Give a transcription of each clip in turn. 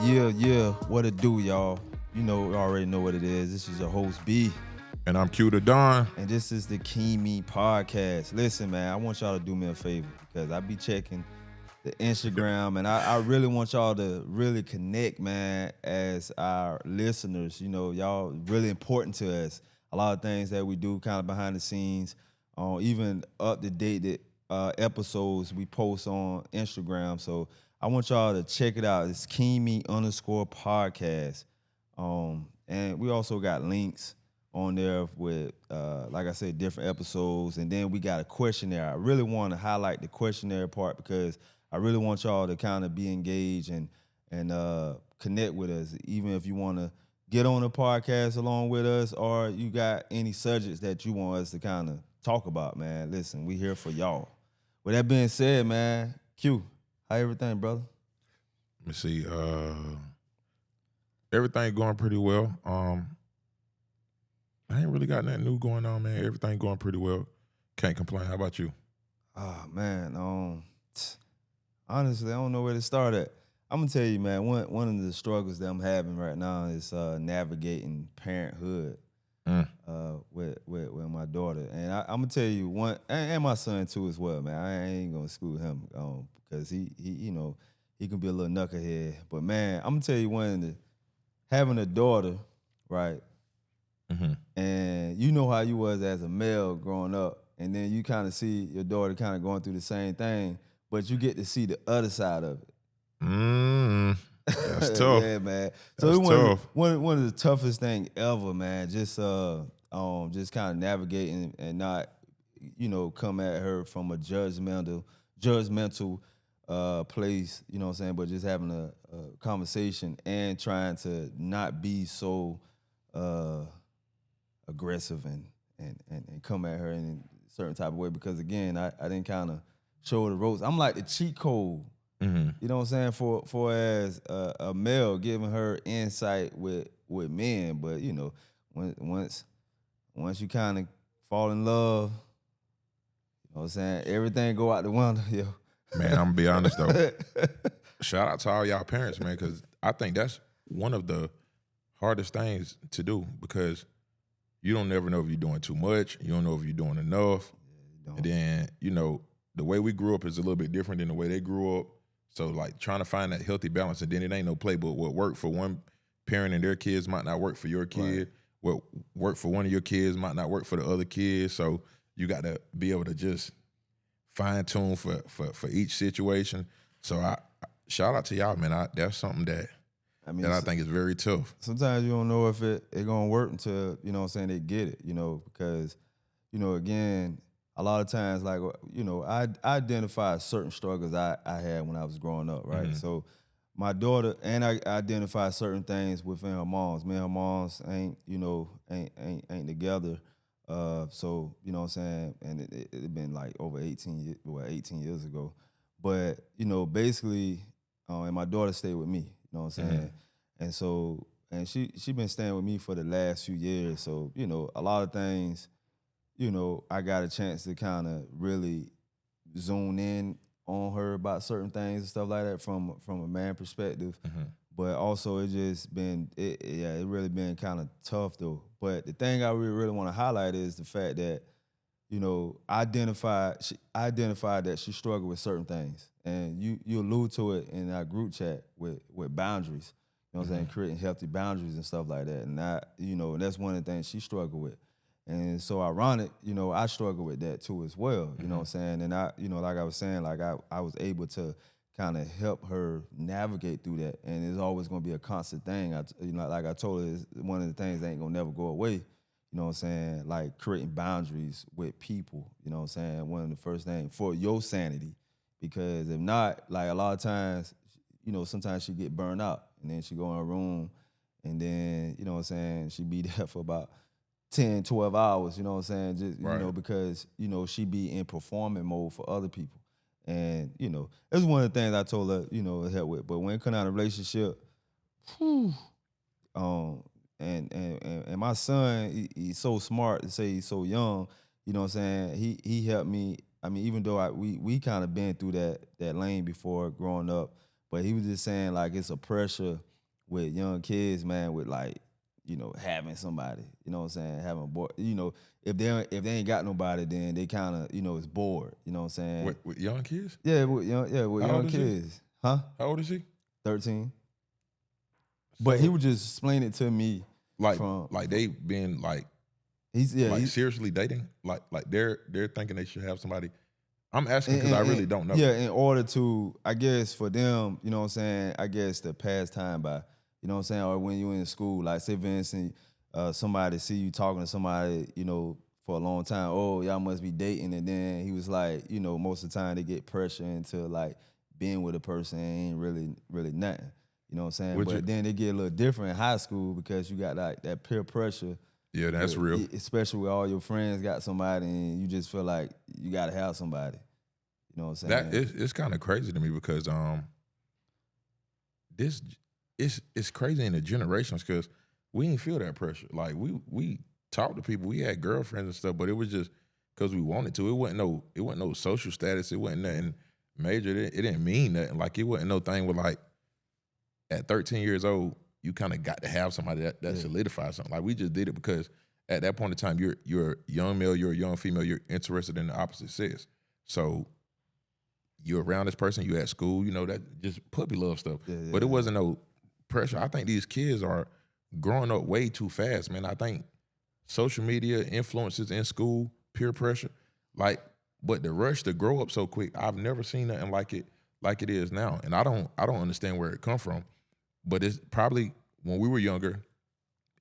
Yeah, what it do, y'all? Already know what it is. This is your host, B, And I'm Q the Don. and this is the Key Me Podcast. Listen, man, I want y'all to do me a favor because I be checking the Instagram, and I really want y'all to really connect, man, as our listeners. Y'all really important to us. A lot of things that we do kind of behind the scenes, even up to date episodes we post on Instagram. So I want y'all to check it out. It's Keemy_podcast. And we also got links on there with, like I said, different episodes. And then we got a questionnaire. I really want to highlight the questionnaire part because I really want y'all to kind of be engaged and connect with us, even if you want to get on the podcast along with us or you got any subjects that you want us to kind of talk about, man. Listen, we here for y'all. With that being said, man, Q, how everything, brother? Let me see. Everything going pretty well. I ain't really got nothing new going on, man. Everything going pretty well. Can't complain. How about you? Oh, man, honestly, I don't know where to start at. I'm gonna tell you, man, one of the struggles that I'm having right now is navigating parenthood with my daughter, and I'm gonna tell you one, and my son too as well, man. I ain't gonna exclude him because he he can be a little knucklehead, but man, I'm gonna tell you having a daughter, right? Mm-hmm. And you know how you was as a male growing up, and then you kind of see your daughter kind of going through the same thing, but you get to see the other side of it. That's tough. Yeah, man. So That's it's tough. one of the toughest thing ever, man. Just kind of navigating and not, come at her from a judgmental place, you know what I'm saying, but just having a conversation and trying to not be so aggressive and come at her in a certain type of way because again, I didn't kind of show her the ropes. I'm like the cheat code. Mm-hmm. You know what I'm saying? For as a male giving her insight with men, but once you kind of fall in love, you know what I'm saying? Everything go out the window, yo. Man, I'm gonna be honest though. Shout out to all y'all parents, man, because I think that's one of the hardest things to do because you don't never know if you're doing too much. You don't know if you're doing enough. And then, the way we grew up is a little bit different than the way they grew up. So, like, trying to find that healthy balance, and then it ain't no playbook. What worked for one parent and their kids might not work for your kid. Right. What worked for one of your kids might not work for the other kids. So you got to be able to just fine tune for each situation. So I shout out to y'all, man. That's something that I think is very tough. Sometimes you don't know if it gonna work until they get it. Because again, a lot of times, like, I identify certain struggles I had when I was growing up, right? Mm-hmm. So my daughter, and I identify certain things within her moms. Me and her moms ain't together. So, you know what I'm saying? And it been like over 18 years ago. But, basically, and my daughter stayed with me, you know what I'm saying? Mm-hmm. And so, and she been staying with me for the last few years. So, a lot of things, I got a chance to kind of really zone in on her about certain things and stuff like that from a man perspective. Mm-hmm. But also it just been, it really been kind of tough though. But the thing I really want to highlight is the fact that, I identified that she struggled with certain things. And you allude to it in our group chat with boundaries. You know what I'm saying? Creating healthy boundaries and stuff like that. And and that's one of the things she struggled with. And so ironic, I struggle with that too as well, you know what I'm saying? And I, like I was saying, like I was able to kind of help her navigate through that. And it's always going to be a constant thing. Like I told her, it's one of the things that ain't going to never go away, you know what I'm saying? Like creating boundaries with people, you know what I'm saying? One of the first things for your sanity, because if not, like a lot of times, sometimes she get burned out and then she go in her room and then, you know what I'm saying? She be there for about 10, 12 hours, you know what I'm saying? Just, right. Because, she be in performing mode for other people. And, it's one of the things I told her, help with. But when it comes out of a relationship, and my son, he's so smart to say he's so young, you know what I'm saying? He helped me. I mean, even though we kind of been through that lane before growing up, but he was just saying like it's a pressure with young kids, man, with like, you know, having somebody, you know what I'm saying, having a boy, you know, if they ain't got nobody, then they kind of, you know, is bored, you know what I'm saying? With young kids? Yeah, with How old young is he? kids, huh? How old is he? 13. But he So would just explain it to me like from they been like he's seriously dating? Like they're thinking they should have somebody. I'm asking because I and, really don't know. yeah, in order to, I guess for them, you know what I'm saying, I guess to pass time by, you know what I'm saying, or when you in school, like say for instance, somebody see you talking to somebody, you know, for a long time, oh, y'all must be dating, and then he was like, you know, most of the time they get pressure into like being with a person ain't really nothing. You know what I'm saying? Would you? But then they get a little different in high school because you got like that peer pressure. Yeah, that's real. Especially with all your friends got somebody and you just feel like you gotta have somebody. You know what I'm saying? That it's kind of crazy to me because this it's crazy in the generations because we didn't feel that pressure. Like we talked to people, we had girlfriends and stuff, but it was just because we wanted to. It wasn't no social status. It wasn't nothing major. It didn't mean nothing. Like it wasn't no thing with like at 13 years old you kind of got to have somebody that solidifies something. Like we just did it because at that point in time you're a young male, you're a young female, you're interested in the opposite sex. So you're around this person, you at school, you know, that just puppy love stuff. But it wasn't no pressure. I think these kids are growing up way too fast, man. I think social media influences in school, peer pressure, like, but the rush to grow up so quick, I've never seen nothing like it is now. And I don't understand where it come from. But it's probably when we were younger,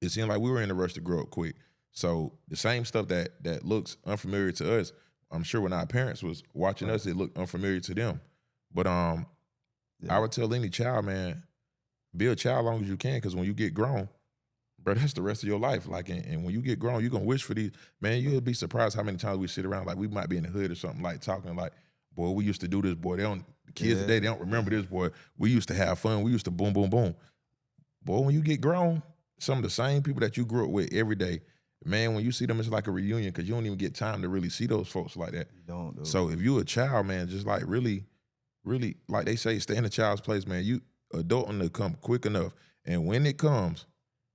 it seemed like we were in a rush to grow up quick. So the same stuff that looks unfamiliar to us, I'm sure when our parents was watching us, it looked unfamiliar to them. But I would tell any child, man, be a child as long as you can, because when you get grown, bro, that's the rest of your life. Like, and when you get grown, you're gonna wish for these. Man, you'll be surprised how many times we sit around, like we might be in the hood or something, like talking like, boy, we used to do this, boy. The kids today, they don't remember this, boy. We used to have fun. We used to boom, boom, boom. Boy, when you get grown, some of the same people that you grew up with every day, man, when you see them, it's like a reunion because you don't even get time to really see those folks like that. You don't. So if you a child, man, just like really, really, like they say, stay in a child's place, man. You adulting to come quick enough. And when it comes,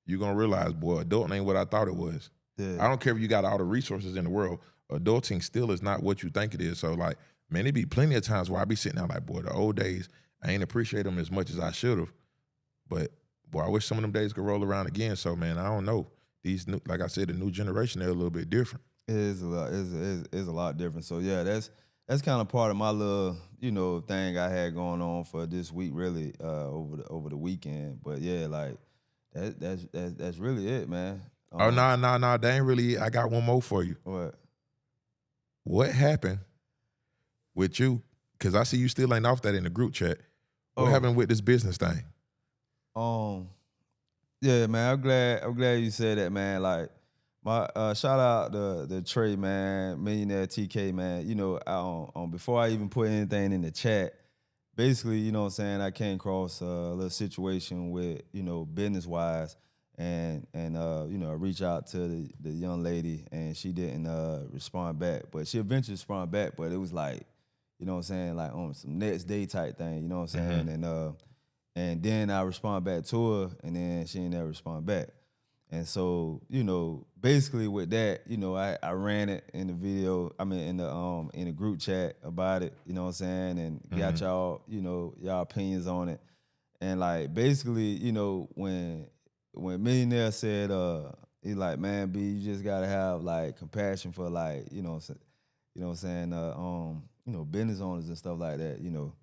you're going to realize, boy, adulting ain't what I thought it was. Yeah. I don't care if you got all the resources in the world. Adulting still is not what you think it is. So, like, man, it be plenty of times where I be sitting there like, boy, the old days, I ain't appreciate them as much as I should have. But, boy, I wish some of them days could roll around again. So, man, I don't know. These new, like I said, the new generation, they're a little bit different. It is a lot. It's a lot different. So yeah, that's kind of part of my little, you know, thing I had going on for this week, really, over the weekend. But yeah, like that's really it, man. Oh, no, they ain't really. I got one more for you. What happened with you? Because I see you still ain't off that in the group chat. What happened with this business thing? Yeah, man, I'm glad you said that, man. Like, my shout out the Trey, man, Millionaire TK, man. You know, before I even put anything in the chat, basically, you know what I'm saying, I came across a little situation with, you know, business wise, and you know, I reached out to the young lady and she didn't respond back, but she eventually responded back, but it was like, you know what I'm saying, like on some next day type thing, you know what I'm saying, and then I respond back to her, and then she didn't ever respond back. And so, you know, basically with that, you know, I ran it in the video, I mean in the group chat about it, you know what I'm saying, and got y'all, you know, y'all opinions on it. And like basically, you know, when Millionaire said, he like, man, B, you just gotta have like compassion for like, you know what I'm saying, you know, business owners and stuff like that, you know.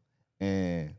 And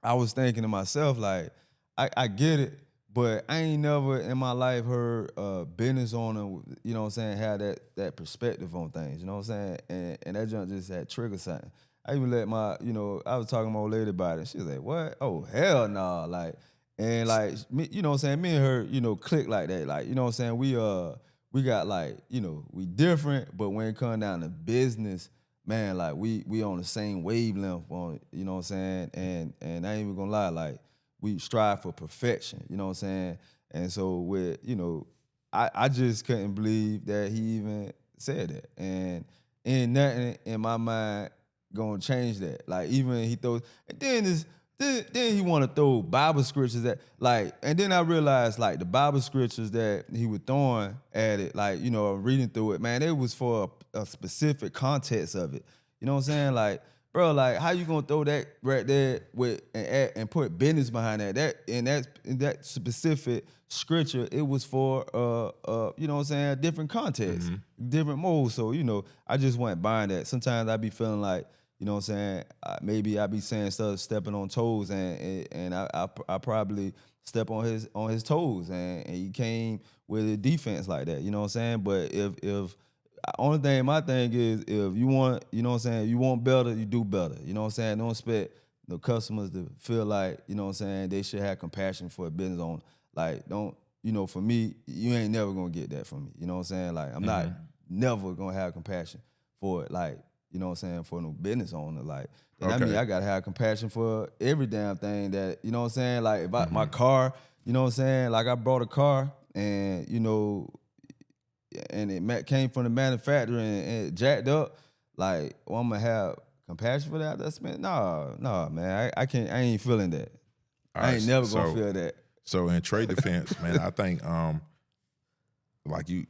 I was thinking to myself, like, I get it, but I ain't never in my life heard a business owner, you know what I'm saying, have that perspective on things, you know what I'm saying? And that junk just had triggered something. I even let my, you know, I was talking to my old lady about it. She was like, what? Oh, hell no. Nah. Like, and like, me, you know what I'm saying, me and her, you know, click like that. Like, you know what I'm saying, we got like, you know, we different, but when it comes down to business, man, like we on the same wavelength on it, you know what I'm saying? And I ain't even gonna lie, like we strive for perfection, you know what I'm saying? And so with, you know, I just couldn't believe that he even said that. And ain't nothing in my mind gonna change that. Like even he throws, and then Then he want to throw Bible scriptures at like, and then I realized like the Bible scriptures that he was throwing at it, like reading through it, man, it was for a specific context of it. You know what I'm saying? Like, bro, like how you gonna throw that right there with and put business behind that? In that specific scripture, it was for you know what I'm saying, different context, different modes. So I just wasn't buying that. Sometimes I be feeling like. You know what I'm saying? Maybe I be saying stuff, stepping on toes, and I probably step on his toes, and he came with a defense like that. You know what I'm saying? But if my thing is if you want, you know what I'm saying, you want better, you do better. You know what I'm saying? Don't expect the customers to feel like, you know what I'm saying, they should have compassion for a business owner. Like, don't, for me, you ain't never gonna get that from me. You know what I'm saying? Like, I'm not never gonna have compassion for it. Like, you know what I'm saying, for no business owner. Like, and I mean, I gotta have compassion for every damn thing that, you know what I'm saying? Like, if my car, you know what I'm saying? Like, I brought a car and, and it came from the manufacturer and it jacked up. Like, well, I'm gonna have compassion for that? That's, man, nah, man. I can't, I ain't feeling that. I ain't never gonna feel that. So in trade defense, man, I think, like you,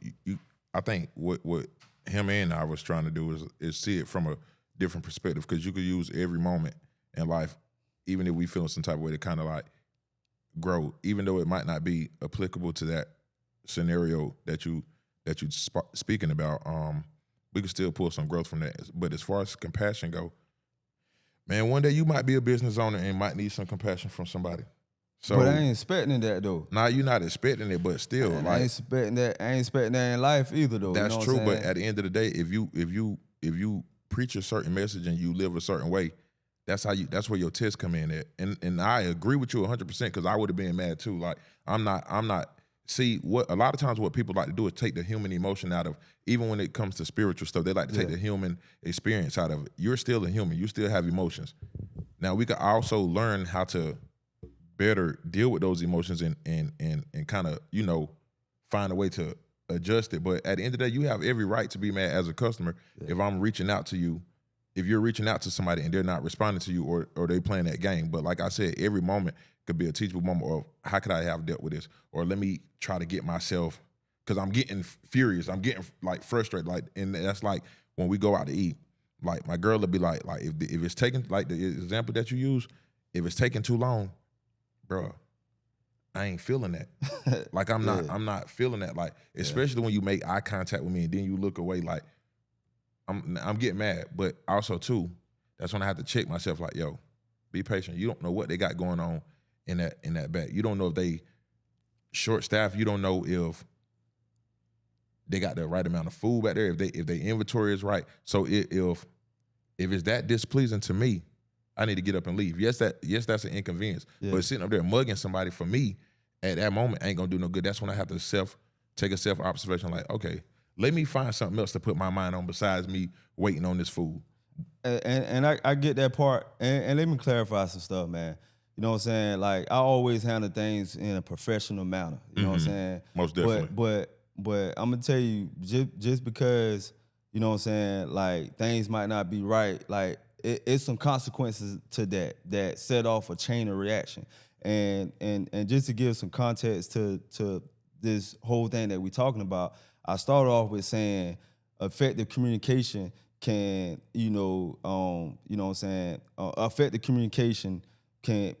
I think what him and I was trying to do is see it from a different perspective, because you could use every moment in life, even if we feel some type of way, to kind of like grow, even though it might not be applicable to that scenario that you speaking about. We can still pull some growth from that. But as far as compassion go, man, one day you might be a business owner and might need some compassion from somebody. So, but I ain't expecting that though. Nah, you're not expecting it, but still, like, I ain't expecting that in life either though. That's true, but at the end of the day, if you preach a certain message and you live a certain way, that's where your tests come in at. And I agree with you 100%, because I would have been mad too. Like, I'm not. See, what a lot of times what people like to do is take the human emotion out of, even when it comes to spiritual stuff, they like to take the human experience out of it. You're still a human. You still have emotions. Now, we could also learn how to better deal with those emotions and kind of, find a way to adjust it. But at the end of the day, you have every right to be mad as a customer if I'm reaching out to you, if you're reaching out to somebody and they're not responding to you, or they playing that game. But like I said, every moment could be a teachable moment of how could I have dealt with this? Or let me try to get myself, because I'm getting furious. I'm getting like frustrated. Like, and that's like when we go out to eat, like my girl would be like if it's taking, like the example that you use, if it's taking too long, bro, I ain't feeling that. Like, I'm not feeling that. Like, especially when you make eye contact with me and then you look away, like, I'm getting mad. But also too, that's when I have to check myself, like, yo, be patient. You don't know what they got going on in that back. You don't know if they short-staffed. You don't know if they got the right amount of food back there, if they inventory is right. So if it's that displeasing to me, I need to get up and leave. Yes, that's an inconvenience. Yeah. But sitting up there mugging somebody, for me, at that moment, ain't gonna do no good. That's when I have to take a self-observation, like, okay, let me find something else to put my mind on besides me waiting on this food. And I get that part. And let me clarify some stuff, man. You know what I'm saying? Like, I always handle things in a professional manner. You know what I'm saying? Most definitely. But I'm gonna tell you, just because, you know what I'm saying, like, things might not be right, like, it's some consequences to that set off a chain of reaction. And just to give some context to this whole thing that we're talking about, I started off with saying effective communication can, effective communication can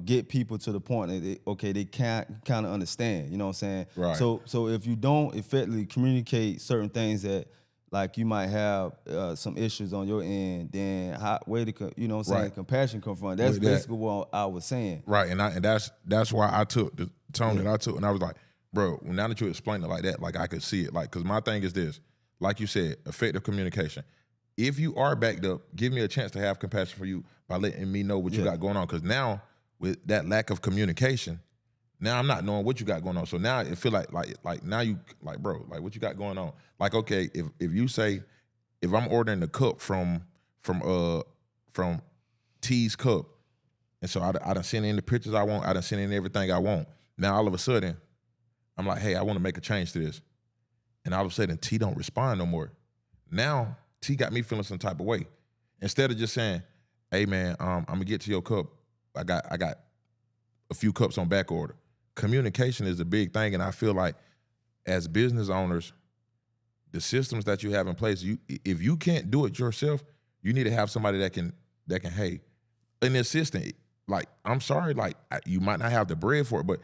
get people to the point that they can't kind of understand, you know what I'm saying? Right. So if you don't effectively communicate certain things that, like, you might have some issues on your end, then where the compassion come from? That's basically what I was saying. Right, and that's why I took the tone that I took, and I was like, bro, now that you explained it like that, like, I could see it, like, because my thing is this, like you said, effective communication. If you are backed up, give me a chance to have compassion for you by letting me know what you got going on, because now with that lack of communication, now I'm not knowing what you got going on. So now it feel like now you, like, bro, like, what you got going on? Like, okay, if you say, if I'm ordering a cup from T's Cup, and so I done sent in the pictures I want, I done sent in everything I want. Now all of a sudden, I'm like, hey, I want to make a change to this. And all of a sudden, T don't respond no more. Now T got me feeling some type of way. Instead of just saying, hey man, I'm gonna get to your cup. I got a few cups on back order. Communication is a big thing, and I feel like as business owners, the systems that you have in place, if you can't do it yourself, you need to have somebody that can hey, an assistant. Like, I'm sorry, like you might not have the bread for it, but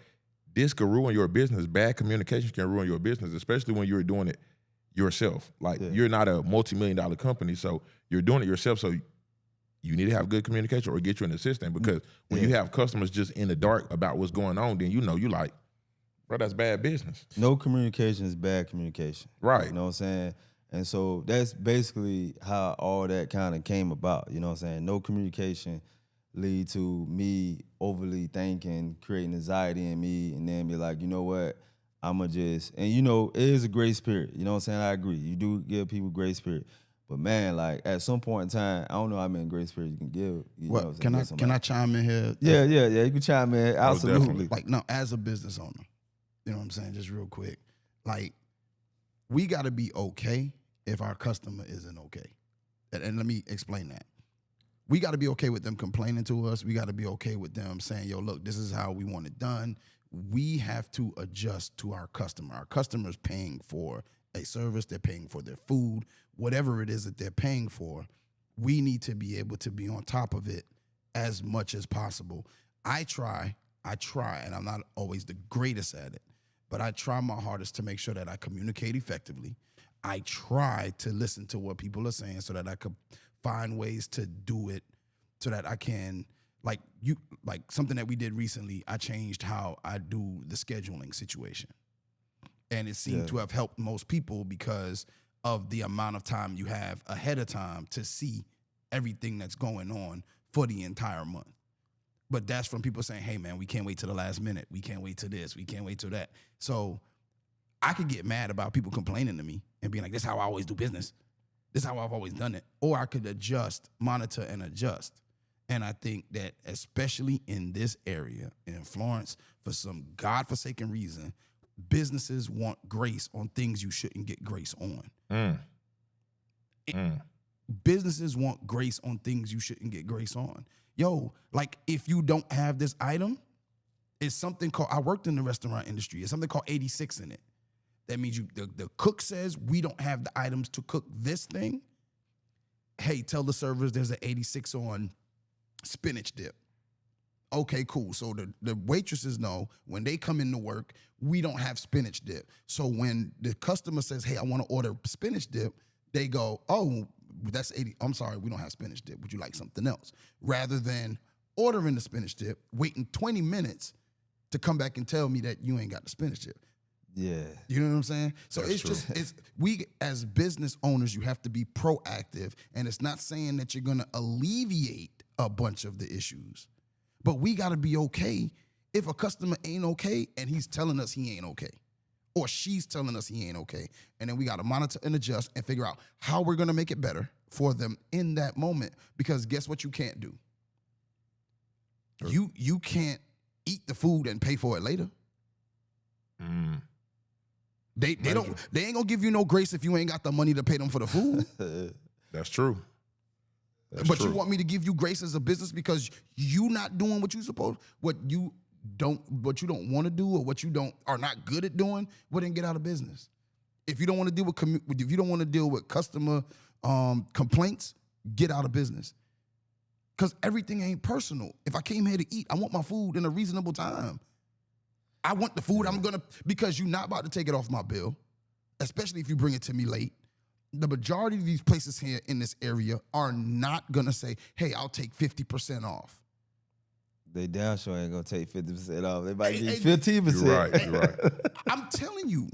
this could ruin your business. Bad communication can ruin your business, especially when you're doing it yourself. Like you're not a multi-million-dollar company, so you're doing it yourself. So you need to have good communication or get you an assistant, because when you have customers just in the dark about what's going on, then you like, bro, that's bad business. No communication is bad communication. Right. You know what I'm saying? And so that's basically how all that kind of came about. You know what I'm saying? No communication lead to me overly thinking, creating anxiety in me, and then be like, you know what? I'ma just, and you know, it is a great spirit. You know what I'm saying? I agree. You do give people great spirit. But man, like at some point in time, I don't know how many great spirits you can give. You know what I'm saying? Can I chime in here? Yeah. You can chime in. Absolutely. Like, no, as a business owner, you know what I'm saying? Just real quick. Like, we got to be okay if our customer isn't okay. And let me explain that. We got to be okay with them complaining to us. We got to be okay with them saying, yo, look, this is how we want it done. We have to adjust to our customer. Our customer's paying for a service. They're paying for their food. Whatever it is that they're paying for, we need to be able to be on top of it as much as possible. I try, and I'm not always the greatest at it, but I try my hardest to make sure that I communicate effectively. I try to listen to what people are saying so that I could find ways to do it so that I can, like something that we did recently, I changed how I do the scheduling situation. And it seemed to have helped most people because of the amount of time you have ahead of time to see everything that's going on for the entire month. But that's from people saying, hey man, we can't wait till the last minute. We can't wait till this. We can't wait till that. So I could get mad about people complaining to me and being like, this is how I always do business. This is how I've always done it. Or I could adjust, monitor, and adjust. And I think that especially in this area, in Florence, for some godforsaken reason, businesses want grace on things you shouldn't get grace on. Businesses want grace on things you shouldn't get grace on. Yo, like if you don't have this item, it's something called, I worked in the restaurant industry, it's something called 86 in it. That means the cook says we don't have the items to cook this thing. Hey, tell the servers there's an 86 on spinach dip. Okay, cool. So the waitresses know when they come into work, we don't have spinach dip. So when the customer says, hey, I want to order spinach dip, they go, oh, that's 80. I'm sorry, we don't have spinach dip. Would you like something else? Rather than ordering the spinach dip, waiting 20 minutes to come back and tell me that you ain't got the spinach dip. Yeah. You know what I'm saying? So That's true. We as business owners, you have to be proactive. And it's not saying that you're going to alleviate a bunch of the issues, but we got to be okay if a customer ain't okay and he's telling us he ain't okay, or she's telling us he ain't okay. And then we got to monitor and adjust and figure out how we're going to make it better for them in that moment. Because guess what you can't do? Sure. You can't eat the food and pay for it later. They ain't gonna give you no grace if you ain't got the money to pay them for the food. That's true. But you want me to give you grace as a business because you not doing what you supposed, what you don't want to do, or what you are not good at doing. Well, then get out of business. If you don't want to deal with customer complaints, get out of business. Because everything ain't personal. If I came here to eat, I want my food in a reasonable time. I want the food. Because you're not about to take it off my bill, especially if you bring it to me late. The majority of these places here in this area are not going to say, hey, I'll take 50% off. They damn sure ain't going to take 50% off. They might give you 15%. You're right. I'm telling you.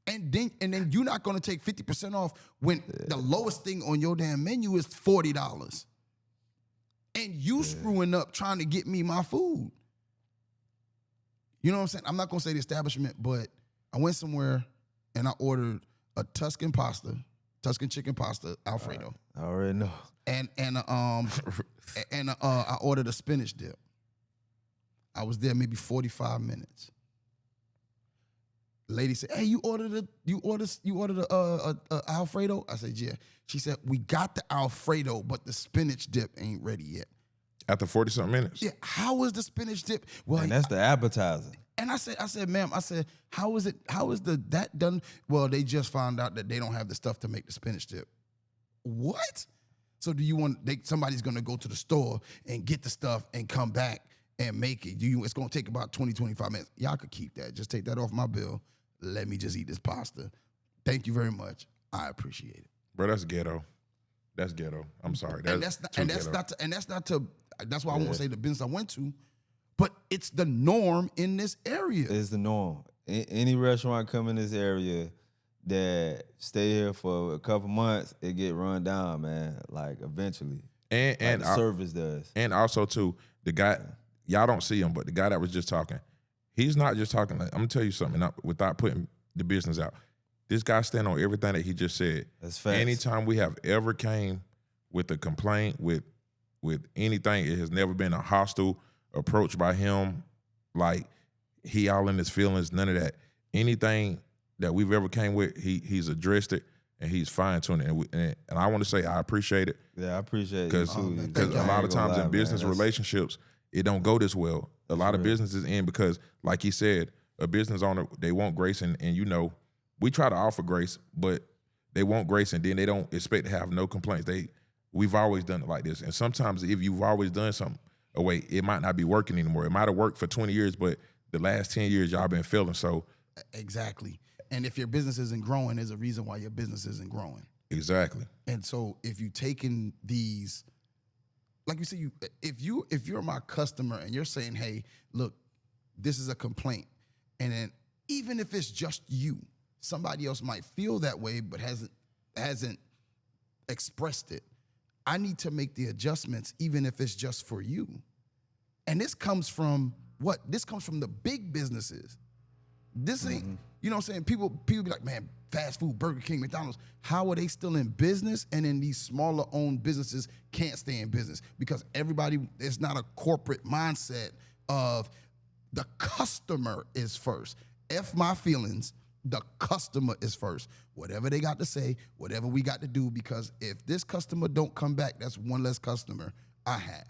And then you're not going to take 50% off when the lowest thing on your damn menu is $40. And you screwing up trying to get me my food. You know what I'm saying? I'm not going to say the establishment, but I went somewhere and I ordered a Tuscan chicken pasta, Alfredo. I already know. And I ordered a spinach dip. I was there maybe 45 minutes. Lady said, "Hey, you ordered a Alfredo?" I said, "Yeah." She said, "We got the Alfredo, but the spinach dip ain't ready yet." After 40-something minutes. Yeah, how is the spinach dip? Well, And that's the appetizer. and I said, "Ma'am," I said, "How is it? How is that done?" Well, they just found out that they don't have the stuff to make the spinach dip. What? So do you want somebody's gonna go to the store and get the stuff and come back and make it? It's gonna take about 20, 25 minutes. Y'all could keep that. Just take that off my bill. Let me just eat this pasta. Thank you very much. I appreciate it. Bro, that's ghetto. That's ghetto. I'm sorry. That's why I won't say the business I went to, but it's the norm in this area. It's the norm. Any restaurant come in this area that stay here for a couple months, it get run down, man. Like eventually, and the service does. And also too, the guy, y'all don't see him, but the guy that was just talking, he's not just talking. Like, I'm gonna tell you something without putting the business out. This guy stand on everything that he just said. That's facts. Anytime we have ever came with a complaint with anything, it has never been a hostile approach by him. Like he all in his feelings, none of that. Anything that we've ever came with, he's addressed it and he's fine-tuned it. And I want to say I appreciate it. Yeah, I appreciate it Because a lot of times in business relationships, it don't go this well. A lot of businesses end because, like he said, a business owner, they want grace and you know, we try to offer grace, but they want grace and then they don't expect to have no complaints. We've always done it like this. And sometimes if you've always done something away, it might not be working anymore. It might have worked for 20 years, but the last 10 years y'all been failing. So exactly. And if your business isn't growing, there's a reason why your business isn't growing. Exactly. And so if you taking these, like you said, if you're my customer and you're saying, "Hey, look, this is a complaint," and then even if it's just you, somebody else might feel that way but hasn't expressed it. I need to make the adjustments, even if it's just for you. And this comes from what? This comes from the big businesses. This ain't, you know what I'm saying? People be like, "Man, fast food, Burger King, McDonald's, how are they still in business?" And then these smaller owned businesses can't stay in business because it's not a corporate mindset of the customer is first. F my feelings, the customer is first. Whatever they got to say, whatever we got to do, because if this customer don't come back, that's one less customer I have.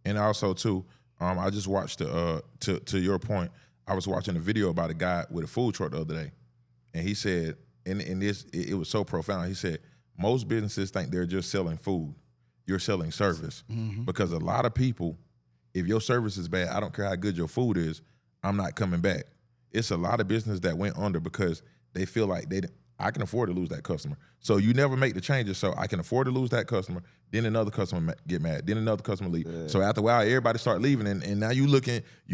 And also too, I just watched to your point, I was watching a video about a guy with a food truck the other day, and he said, and this it was so profound. He said, most businesses think they're just selling food. You're selling service. Because a lot of people, if your service is bad, I don't care how good your food is, I'm not coming back. It's a lot of business that went under because they feel like I can afford to lose that customer. So you never make the changes. So I can afford to lose that customer. Then another customer get mad. Then another customer leave. Yeah. So after a while, everybody start leaving, and now you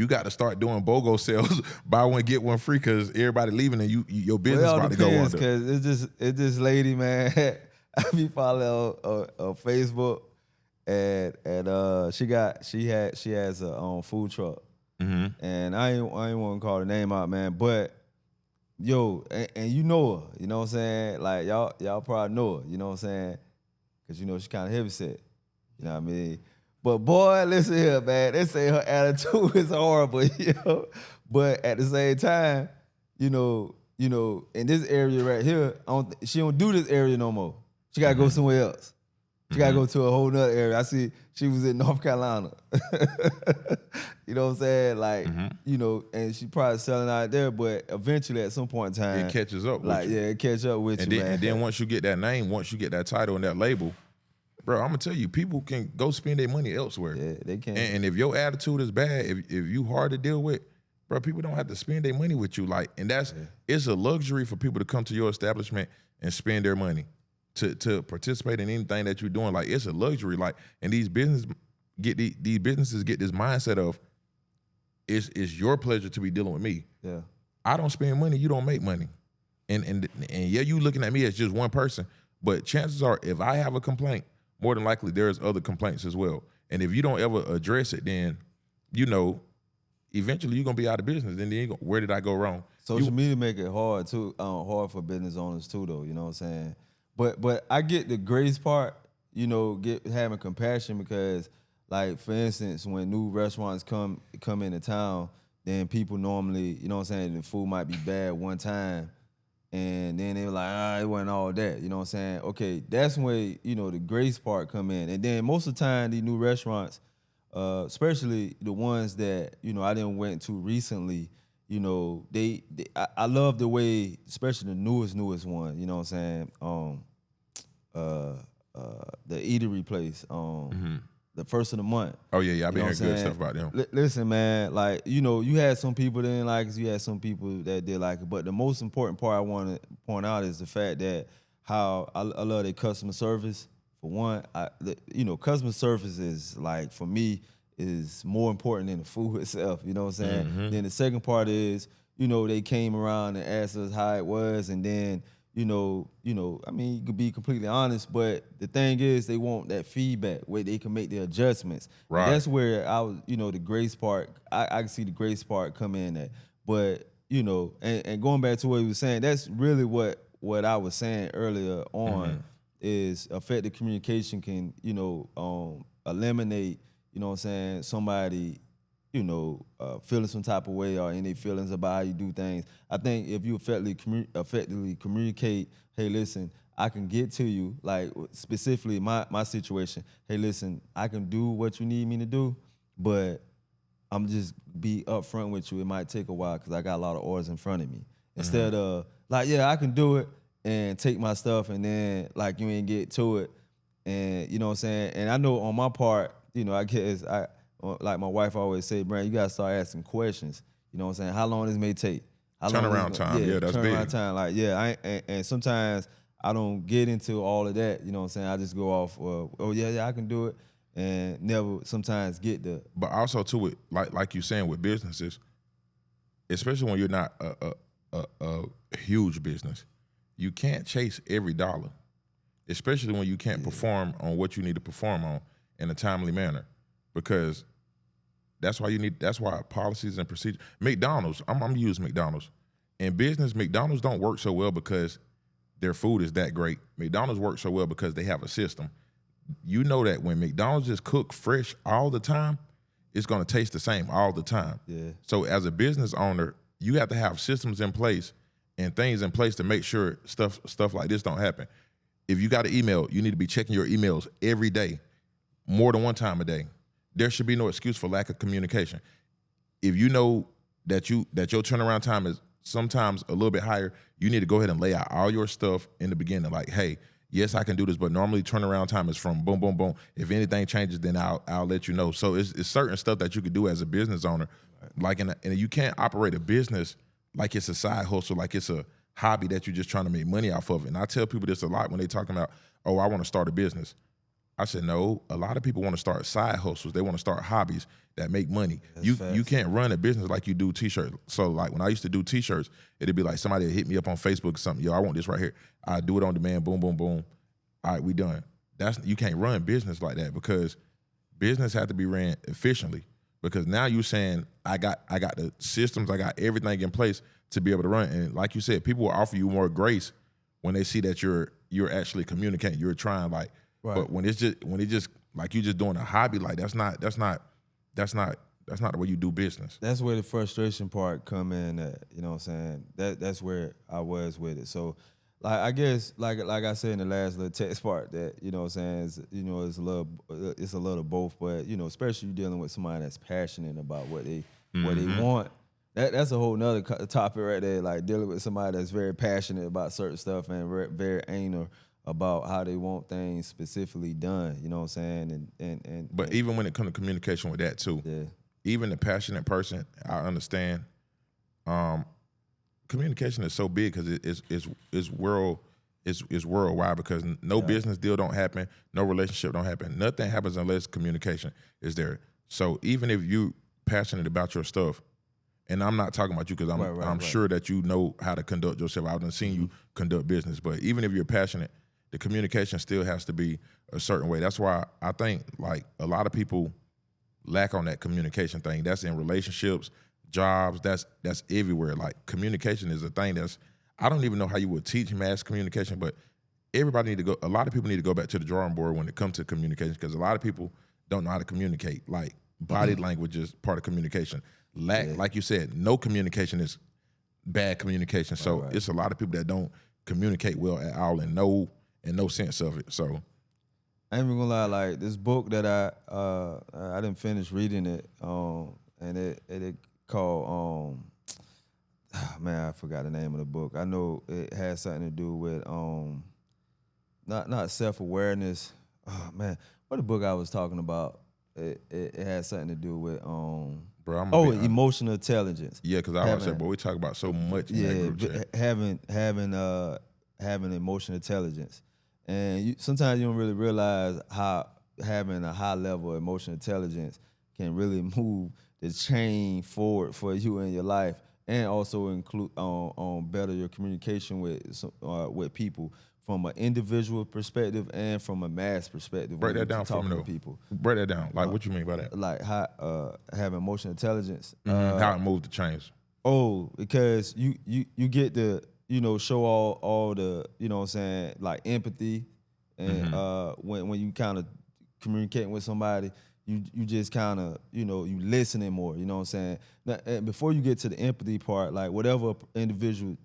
got to start doing BOGO sales, buy one get one free, because everybody leaving, and your business about to go under. Because it's this lady, man. I be following on Facebook, and she has a food truck, and I ain't want to call the name out, man, but. Yo, and you know her, you know what I'm saying? Like, y'all probably know her, you know what I'm saying? Because, you know, she kind of heavyset, you know what I mean? But, boy, listen here, man. They say her attitude is horrible, you know? But at the same time, you know, in this area right here, she don't do this area no more. She got to go somewhere else. She got to go to a whole nother area. I see she was in North Carolina. You know what I'm saying? Like, you know, and she probably selling out there, but eventually at some point in time. It catches up with you. Yeah, it catch up with you, man. And then once you get that name, once you get that title and that label, bro, I'm going to tell you, people can go spend their money elsewhere. Yeah, they can. And if your attitude is bad, if you hard to deal with, bro, people don't have to spend their money with you. Like, and it's a luxury for people to come to your establishment and spend their money. To participate in anything that you're doing, like, it's a luxury. Like, and these businesses get this mindset of it's your pleasure to be dealing with me. Yeah, I don't spend money, you don't make money, and yeah, you looking at me as just one person, but chances are, if I have a complaint, more than likely there's other complaints as well. And if you don't ever address it, then you know, eventually you're gonna be out of business. And then where did I go wrong? Social media make it hard too, hard for business owners too, though. You know what I'm saying? But I get the grace part, you know, having compassion, because, like, for instance, when new restaurants come into town, then people normally, you know what I'm saying, the food might be bad one time, and then they were like, it wasn't all that, you know what I'm saying? Okay, that's when, you know, the grace part come in. And then most of the time, these new restaurants, especially the ones that, you know, I didn't went to recently, you know, I love the way, especially the newest one, you know what I'm saying? The eatery place, the first of the month. Oh yeah, I You been know hearing what I'm good saying? stuff about them. Listen, man, like, you know, you had some people that didn't like it, you had some people that did like it, but the most important part I want to point out is the fact that how I love their customer service. For one, you know, customer service is, like, for me, is more important than the food itself, you know what I'm saying? Then the second part is, you know, they came around and asked us how it was, and then, you know, I mean, you could be completely honest, but the thing is, they want that feedback where they can make the adjustments. Right. And that's where I was, you know, the grace part, I can see the grace part come in at. But, you know, and going back to what he was saying, that's really what I was saying earlier on, is effective communication can, you know, eliminate, you know what I'm saying, somebody, you know, feeling some type of way or any feelings about how you do things. I think if you effectively communicate, hey, listen, I can get to you, like specifically my situation. Hey, listen, I can do what you need me to do, but I'm just be upfront with you. It might take a while because I got a lot of orders in front of me. Instead of like, yeah, I can do it and take my stuff and then like you ain't get to it. And you know what I'm saying? And I know on my part, you know, I guess like my wife always say, Brand, you gotta start asking questions. You know what I'm saying? How long this may take? How long Turnaround this time, yeah, that's big. turnaround time. Like, yeah, and sometimes I don't get into all of that. You know what I'm saying? I just go off, oh yeah, I can do it, and never sometimes get the. But also too, with like you saying with businesses, especially when you're not a huge business, you can't chase every dollar, especially when you can't perform on what you need to perform on in a timely manner, because that's why policies and procedures. McDonald's, I'm gonna use McDonald's. In business, McDonald's don't work so well because their food is that great. McDonald's works so well because they have a system. You know that when McDonald's just cook fresh all the time, it's gonna taste the same all the time. Yeah. So as a business owner, you have to have systems in place and things in place to make sure stuff like this don't happen. If you got an email, you need to be checking your emails every day, more than one time a day. There should be no excuse for lack of communication. If you know that your turnaround time is sometimes a little bit higher, you need to go ahead and lay out all your stuff in the beginning. Like, hey, yes, I can do this, but normally turnaround time is from boom, boom, boom. If anything changes, then I'll let you know. So it's certain stuff that you could do as a business owner. Like, and you can't operate a business like it's a side hustle, like it's a hobby that you're just trying to make money off of. And I tell people this a lot when they talking about, oh, I want to start a business. I said, no, a lot of people want to start side hustles. They want to start hobbies that make money. You can't run a business like you do t-shirts. So like when I used to do t-shirts, it'd be like somebody would hit me up on Facebook or something. Yo, I want this right here. I do it on demand, boom, boom, boom. All right, we done. You can't run business like that, because business has to be ran efficiently. Because now you're saying I got the systems, I got everything in place to be able to run. And like you said, people will offer you more grace when they see that you're actually communicating. You're trying, like. Right. But when it's just like you just doing a hobby, like that's not the way you do business. That's where the frustration part come in at, you know what I'm saying? That's where I was with it. So like I guess like I said in the last little text part, that, you know what I'm saying, it's a little both, but you know, especially you dealing with somebody that's passionate about what they want. That's a whole nother topic right there, like dealing with somebody that's very passionate about certain stuff and very anal about how they want things specifically done, you know what I'm saying? But even when it comes to communication with that too, yeah. Even the passionate person, I understand. Communication is so big because it's worldwide, because no business deal don't happen, no relationship don't happen. Nothing happens unless communication is there. So even if you passionate about your stuff, and I'm not talking about you because I'm sure that you know how to conduct yourself. I've done seen you conduct business, but even if you're passionate, the communication still has to be a certain way. That's why I think like a lot of people lack on that communication thing. That's in relationships, jobs, that's everywhere. Like communication is a thing I don't even know how you would teach mass communication, but a lot of people need to go back to the drawing board when it comes to communication, because a lot of people don't know how to communicate. Like body language is part of communication. lack, like you said, no communication is bad communication. So it's a lot of people that don't communicate well at all and no sense of it. So I ain't even gonna lie, like this book that I didn't finish reading it, and it called man, I forgot the name of the book. I know it had something to do with not self-awareness. Oh man, what the book I was talking about? It had something to do with bro, I'm gonna be honest. emotional intelligence. Yeah, because I was saying, but we talk about so much in that group chat. Having emotional intelligence, and sometimes you don't really realize how having a high level of emotional intelligence can really move the chain forward for you in your life, and also include on better your communication with people from an individual perspective and from a mass perspective. Break that down for me, though. People. Break that down. Like, what you mean by that? Like how having emotional intelligence. How it moved the chains. Oh, because you get to show all the what I'm saying, like empathy, and when you kind of communicating with somebody, you just kind of you listening more. You know what I'm saying. Now, and before you get to the empathy part, like whatever individual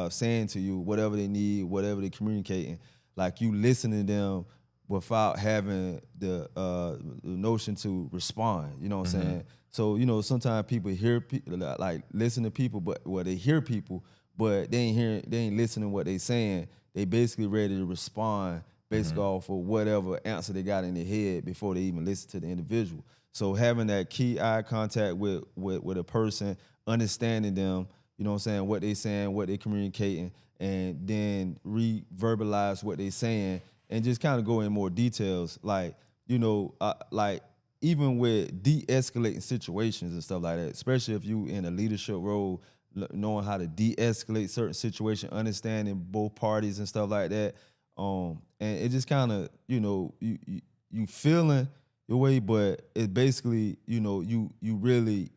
saying to you, whatever they need, whatever they communicating, like you listening to them without having the notion to respond. You know what I'm saying? So sometimes people hear like listen to people, but they hear people, but they ain't listening to what they saying. They basically ready to respond based off of whatever answer they got in their head before they even listen to the individual. So having that key eye contact with a person, understanding them, you know what I'm saying, what they saying, what they communicating, and then re-verbalize what they saying, and just kind of go in more details, like like even with de-escalating situations and stuff like that, especially if you in a leadership role, knowing how to de-escalate certain situations, understanding both parties and stuff like that, and it just kind of you feeling your way, but it basically you really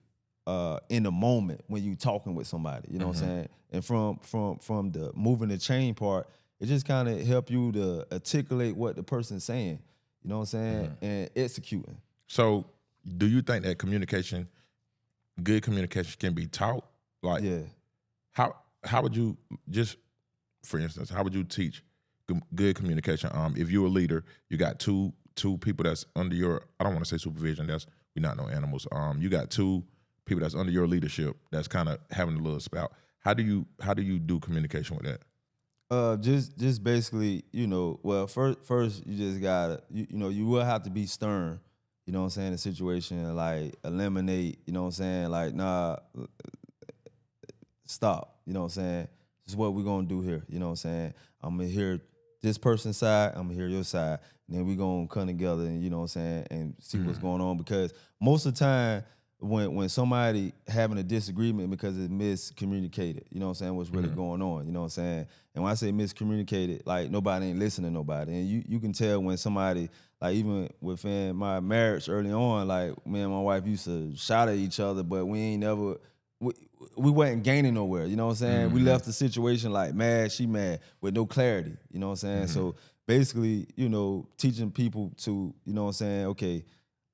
in the moment when you talking with somebody, you know what I'm saying, and from the moving the chain part, it just kind of help you to articulate what the person's saying, you know what I'm saying, and executing. So, do you think that good communication can be taught? Like, Yeah. How would you, just for instance, how would you teach good communication? If you're a leader, you got two people that's under your, I don't want to say supervision, we're not no animals. You got two people that's under your leadership that's kind of having a little spout. How do you do communication with that? Just basically, well, first you just gotta, you will have to be stern, you know what I'm saying, the situation, like eliminate, you know what I'm saying, like, nah, stop, you know what I'm saying, this is what we're gonna do here, you know what I'm saying, I'm gonna hear this person's side, I'm gonna hear your side, and then we're gonna come together and, you know what I'm saying, and see what's going on, because most of the time, when somebody having a disagreement because it's miscommunicated, you know what I'm saying, what's really going on, you know what I'm saying? And when I say miscommunicated, like nobody ain't listening to nobody. And you can tell when somebody, like even within my marriage early on, like me and my wife used to shout at each other, but we ain't never, we wasn't gaining nowhere, you know what I'm saying? We left the situation like mad, she mad, with no clarity, you know what I'm saying? So basically, teaching people to, you know what I'm saying, okay,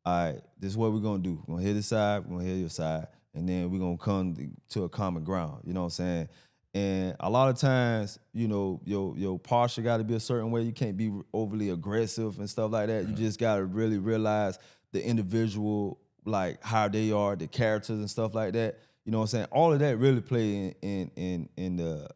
all right, this is what we're gonna do. We're gonna hear this side, we're gonna hear your side, and then we're gonna come to a common ground. You know what I'm saying? And a lot of times, your posture gotta be a certain way. You can't be overly aggressive and stuff like that. You just gotta really realize the individual, like how they are, the characters and stuff like that. You know what I'm saying? All of that really play in the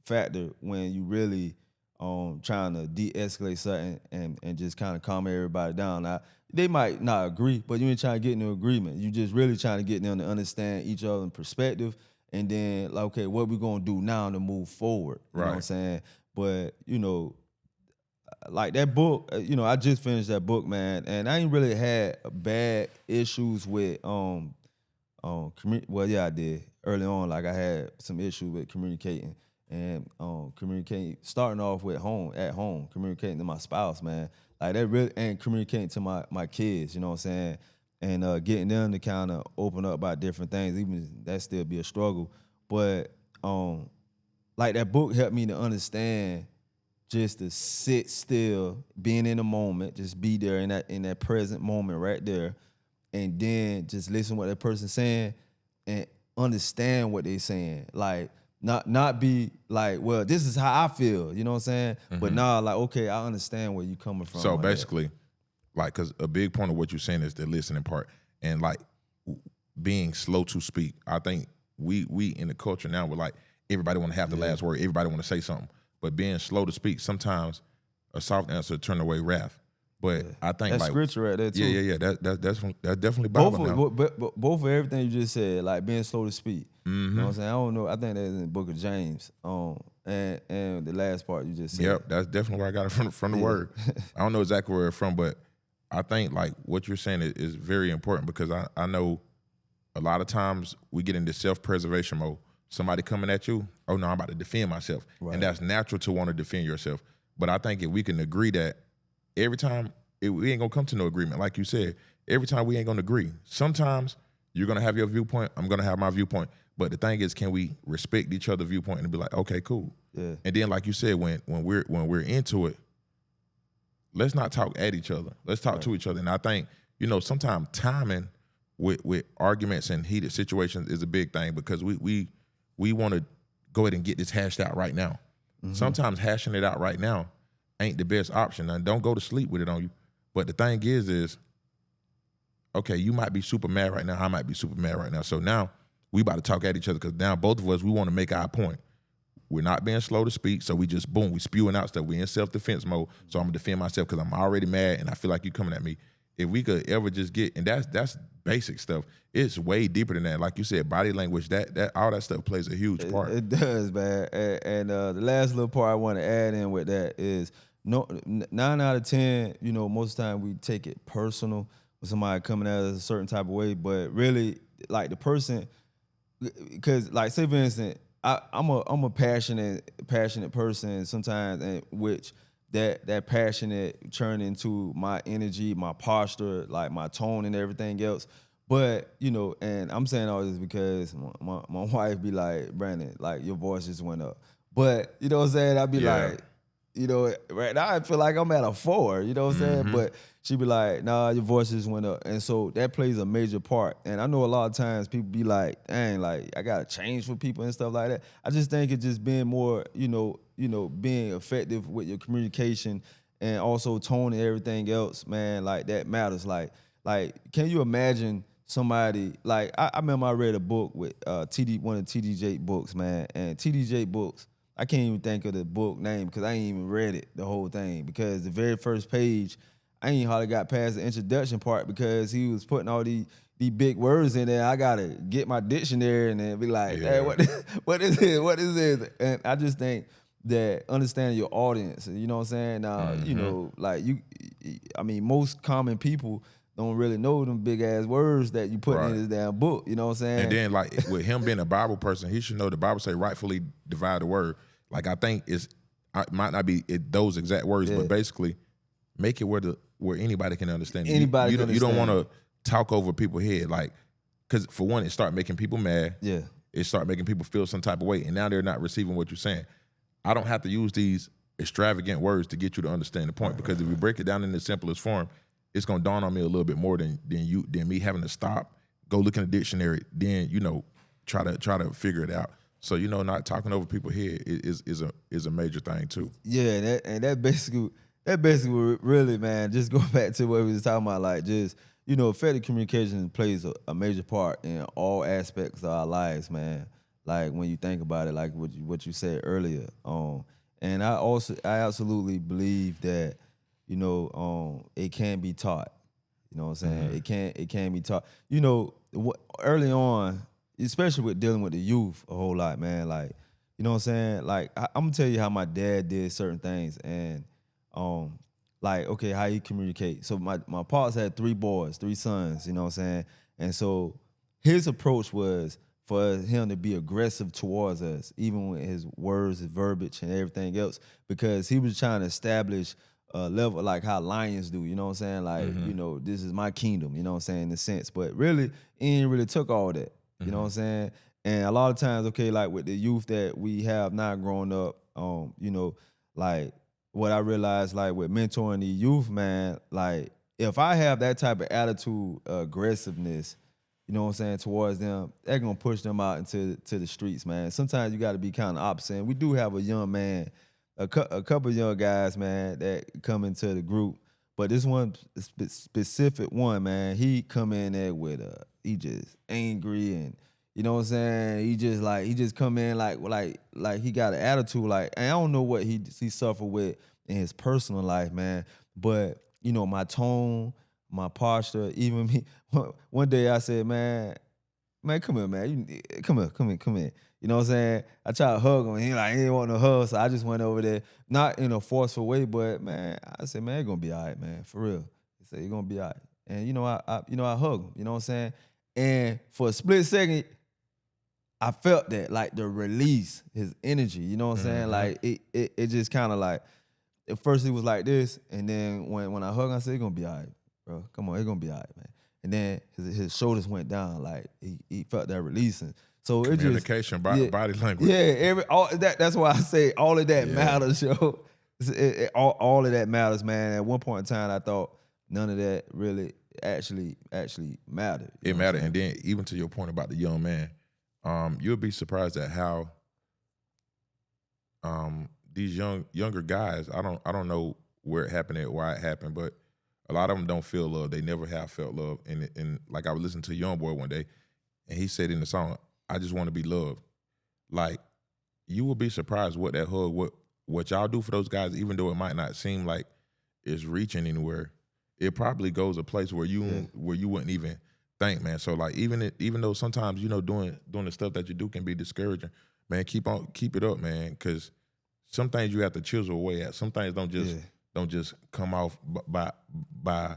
factor when you really trying to de-escalate something and just kind of calm everybody down. Now, they might not agree, but you ain't trying to get into agreement. You just really trying to get them to understand each other's perspective, and then, like, okay, what we gonna do now to move forward? You know what I'm saying? But, like that book, I just finished that book, man, and I ain't really had bad issues with, well, yeah, I did. Early on, like I had some issues with communicating. And communicating, starting off with at home, communicating to my spouse, man, like that really, and communicating to my kids, you know what I'm saying, and getting them to kind of open up about different things, even that still be a struggle, but like that book helped me to understand just to sit still, being in the moment, just be there in that present moment right there, and then just listen what that person's saying and understand what they're saying. Like not be like, well, this is how I feel, you know what I'm saying? But nah, like, okay, I understand where you coming from. So basically, like, because a big point of what you're saying is the listening part, and like being slow to speak. I think we in the culture now, we're like, everybody want to have the last word, everybody want to say something, but being slow to speak, sometimes a soft answer turn away wrath. But I think that's like scripture right there too. Yeah. That's definitely Bible now. Both of everything you just said, like being slow to speak. You know what I'm saying? I don't know. I think that's in the book of James. And the last part you just said. Yep, that's definitely where I got it from the word. I don't know exactly where it's from, but I think like what you're saying is very important, because I know a lot of times we get into self-preservation mode. Somebody coming at you, oh no, I'm about to defend myself. Right. And that's natural to want to defend yourself. But I think if we can agree that every time, we ain't gonna come to no agreement. Like you said, every time we ain't gonna agree. Sometimes you're gonna have your viewpoint, I'm gonna have my viewpoint. But the thing is, can we respect each other's viewpoint and be like, okay, cool. Yeah. And then, like you said, when we're into it, let's not talk at each other. Let's talk to each other. And I think, sometimes timing with arguments and heated situations is a big thing, because we want to go ahead and get this hashed out right now. Mm-hmm. Sometimes hashing it out right now ain't the best option. And don't go to sleep with it on you. But the thing is, okay, you might be super mad right now. I might be super mad right now. So now we about to talk at each other, because now both of us, we want to make our point. We're not being slow to speak, so we just, boom, we spewing out stuff. We in self-defense mode, so I'm going to defend myself because I'm already mad and I feel like you coming at me. If we could ever just get, and that's basic stuff. It's way deeper than that. Like you said, body language, that all that stuff plays a huge part. It does, man. And the last little part I want to add in with that is, 9 out of 10, most of the time we take it personal when somebody coming at us a certain type of way, but really, like, the person, because, like, say for instance, I'm a passionate person sometimes, and which that passionate turn into my energy, my posture, like my tone and everything else. But and I'm saying all this because my wife be like, Brandon, like, your voice just went up. But you know what I'm saying? I'd be like, right now I feel like I'm at a 4, you know what I'm saying? But she be like, nah, your voice just went up. And so that plays a major part. And I know a lot of times people be like, dang, like, I got to change for people and stuff like that. I just think it's just being more, being effective with your communication and also tone and everything else, man, like, that matters. Like, can you imagine somebody, like, I remember I read a book with one of TD Jakes books, man, and TD Jakes books, I can't even think of the book name because I ain't even read it, the whole thing, because the very first page, I ain't hardly got past the introduction part because he was putting all these big words in there. I gotta get my dictionary and then be like, hey, what is it? What is this? And I just think that understanding your audience, you know what I'm saying? Now, like, most common people don't really know them big ass words that you put in this damn book. You know what I'm saying? And then, like, with him being a Bible person, he should know the Bible say rightfully divide the word. Like, I think it might not be those exact words, but basically make it where anybody can understand. Anybody you can don't, understand. You don't want to talk over people's head, like, because for one, it start making people mad. Yeah, it start making people feel some type of way, and now they're not receiving what you're saying. I don't have to use these extravagant words to get you to understand the point, because if we break it down in the simplest form, it's gonna dawn on me a little bit more than me having to stop, go look in the dictionary, then try to figure it out. So not talking over people's head is a major thing too. Yeah, that basically really, man, just go back to what we was talking about, like, just effective communication plays a major part in all aspects of our lives, man. Like, when you think about it, like what you said earlier, and I absolutely believe that it can be taught. You know what I'm saying? It can be taught. Early on, especially with dealing with the youth a whole lot, man. Like, you know what I'm saying? Like, I'm gonna tell you how my dad did certain things, and like, okay, how he communicate. So my pops had 3 boys, 3 sons. You know what I'm saying? And so his approach was for him to be aggressive towards us, even with his words, his verbiage, and everything else, because he was trying to establish a level like how lions do, you know what I'm saying? Like, this is my kingdom, you know what I'm saying, in a sense. But really, he ain't really took all that, you know what I'm saying? And a lot of times, okay, like with the youth that we have now growing up, like what I realized, like with mentoring the youth, man, like if I have that type of attitude, aggressiveness, you know what I'm saying, towards them, they're gonna push them out into the streets, man. Sometimes you got to be kind of opposite. And we do have a young man, a couple of young guys, man, that come into the group. But this one specific one, man, he come in there with he just angry and you know what I'm saying. He just come in like he got an attitude like and I don't know what he suffered with in his personal life, man. But you know my tone, my posture, even me. One day I said, man, come here, man. Come here. You know what I'm saying? I tried to hug him. He didn't want no hug, so I just went over there, not in a forceful way, but man, I said, man, it's gonna be all right, man, for real. He said, you're gonna be all right. And I hug him, you know what I'm saying? And for a split second, I felt that, like the release, his energy, you know what I'm saying? Like it just kind of like, at first he was like this, and then when I hug him, I said, it's gonna be all right, bro. Come on, it's gonna be all right, man. And then his shoulders went down, like he felt that releasing. So it just communication, body language. Yeah, that's why I say all of that matters, yo. All of that matters, man. At one point in time, I thought none of that really actually mattered. It mattered, and then even to your point about the young man, you'll be surprised at how these younger guys. I don't know where it happened at, why it happened, but a lot of them don't feel love. They never have felt love. And like I was listening to a young boy one day, and he said in the song, I just want to be loved. Like, you will be surprised what that hug, what y'all do for those guys, even though it might not seem like it's reaching anywhere, it probably goes a place where you wouldn't even think, man. So like even though sometimes, you know, doing the stuff that you do can be discouraging, man, keep it up, man, because some things you have to chisel away at. Some things don't just come off by